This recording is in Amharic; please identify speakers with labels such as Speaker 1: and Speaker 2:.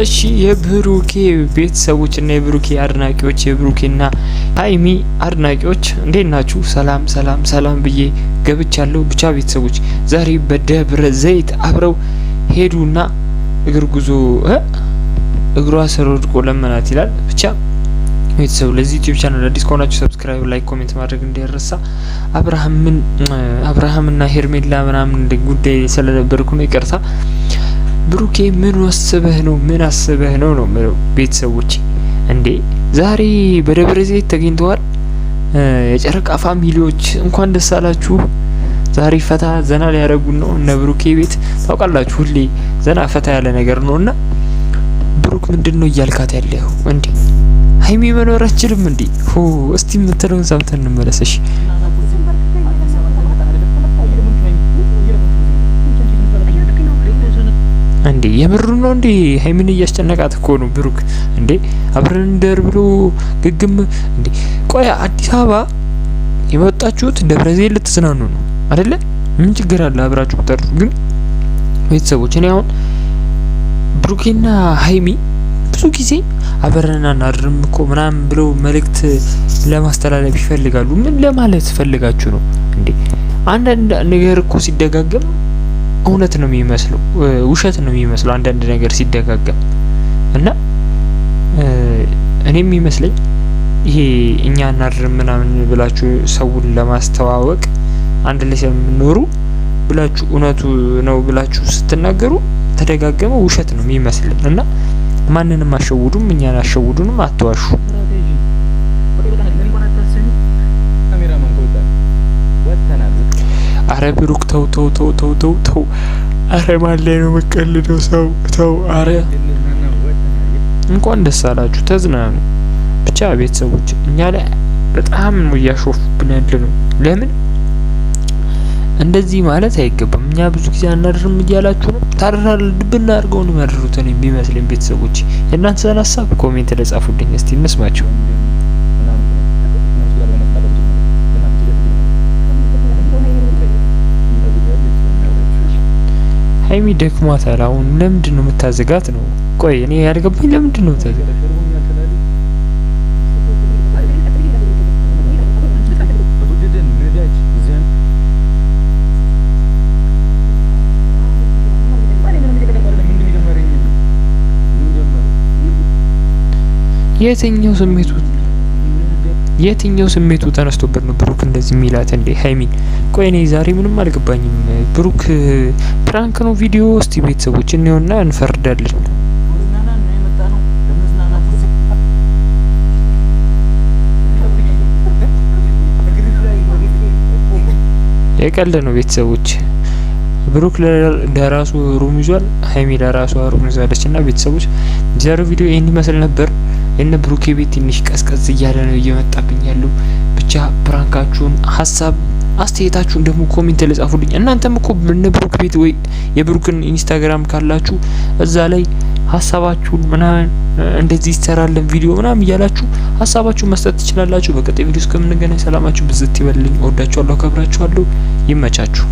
Speaker 1: እሺ የብሩኬ ቤተሰቦች እና የብሩኬ አድናቂዎች የብሩኬና ሀይሚ አድናቂዎች እንዴት ናችሁ? ሰላም ሰላም ሰላም ብዬ ገብቻለሁ። ብቻ ቤተሰቦች ዛሬ በደብረ ዘይት አብረው ሄዱና እግር ጉዞ እግሯ ስር ወድቆ ለመናት ይላል። ብቻ ቤተሰብ ለዚህ ዩቲዩብ ቻናል አዲስ ከሆናችሁ ሰብስክራይብ፣ ላይክ፣ ኮሜንት ማድረግ እንዳይረሳ። አብርሃምና ሄርሜላ ምናምን ጉዳይ ስለነበርኩ ነው ይቅርታ። ብሩኬ ምን አስበህ ነው ነው ቤተሰቦች እንዴ ዛሬ በደብረ ዘይት ተገኝተዋል። የጨረቃ ፋሚሊዎች እንኳን ደስ አላችሁ። ዛሬ ፈታ ዘና ሊያደርጉን ነው። እነ ብሩኬ ቤት ታውቃላችሁ ሁሌ ዘና ፈታ ያለ ነገር ነውና ብሩክ ምንድነው እያልካት ያለው እንዴ? ሀይሚ መኖር አችልም እንዴ? እስቲ የምትለውን ሰምተን እንመለስሽ። እንዴ የምሩ ነው እንዴ? ሀይሚን እያስጨነቃት እኮ ነው ብሩክ። እንዴ አብረን እንደር ብሎ ግግም እንዴ። ቆይ አዲስ አበባ የመጣችሁት ደብረ ዘይት ልትዝናኑ ነው አይደለ? ምን ችግር አለ አብራችሁ ብትጠሩ? ግን ቤተሰቦች እኔ አሁን ብሩኬና ሀይሚ ብዙ ጊዜ አብረን አናድርም እኮ ምናምን ብለው መልእክት ለማስተላለፍ ይፈልጋሉ። ምን ለማለት ፈልጋችሁ ነው እንዴ? አንዳንድ ነገር እኮ ሲደጋገም እውነት ነው የሚመስለው፣ ውሸት ነው የሚመስለው አንዳንድ ነገር ሲደጋገም እና እኔ የሚመስለኝ ይሄ እኛ እናድርም ምናምን ብላችሁ ሰውን ለማስተዋወቅ አንድ ላይ ስለምኖሩ ብላችሁ እውነቱ ነው ብላችሁ ስትናገሩ ተደጋገመው ውሸት ነው የሚመስልን እና ማንንም አሸውዱም፣ እኛን አሸውዱንም አትዋሹ። አረ ብሩክ ተው ተው ተው ተው ተው ተው። አረ ማን ላይ ነው መቀልደው ሰው ተው። አረ እንኳን ደስ አላችሁ፣ ተዝናኑ። ብቻ ቤተሰቦች እኛ ላይ በጣም ነው እያሾፉብን ያለ ነው። ለምን እንደዚህ ማለት አይገባም። እኛ ብዙ ጊዜ አናድርም እያላችሁ ነው። ታራል ድብና አድርገው ነው የሚያደርጉት ነው የሚመስለኝ። ቤተሰቦች የእናንተን ሀሳብ ኮሜንት ላይ ጻፉልኝ እስቲ እንስማቸው። ሀይሚ ደክሟታል። አሁን ለምንድን ነው የምታዘጋት ነው? ቆይ እኔ ያልገባኝ ለምንድን ነው የምታዘጋት? የትኛው ስሜቱ ተነስቶበት ነው ብሩክ እንደዚህ የሚላት እንዴ ሀይሚን? ቆይ እኔ ዛሬ ምንም አልገባኝም። ብሩክ ፕራንክ ነው ቪዲዮ? እስቲ ቤተሰቦች እንየውና እንፈርዳለን። የቀልድ ነው ቤተሰቦች። ብሩክ ለራሱ ሩም ይዟል፣ ሀይሚ ለራሷ ሩም ይዛለች። እና ቤተሰቦች ዛሬው ቪዲዮ ይሄን ይመስል ነበር። የነ ብሩክ ቤት ትንሽ ቀዝቀዝ እያለ ነው እየመጣብኝ ያለው። ብቻ ፕራንካችሁን ሀሳብ አስተያየታችሁን ደግሞ ኮሜንት ላይ ጻፉልኝ። እናንተም እኮ እነ ብሩክ ቤት ወይ የብሩክን ኢንስታግራም ካላችሁ እዛ ላይ ሀሳባችሁን ምናምን እንደዚህ ይሰራለን ቪዲዮ ምናምን እያላችሁ ሀሳባችሁን መስጠት ትችላላችሁ። በቀጣይ ቪዲዮ እስከምንገናኝ ሰላማችሁ ብዝት ይበልልኝ። ወዳችኋለሁ፣ አከብራችኋለሁ። ይመቻችሁ።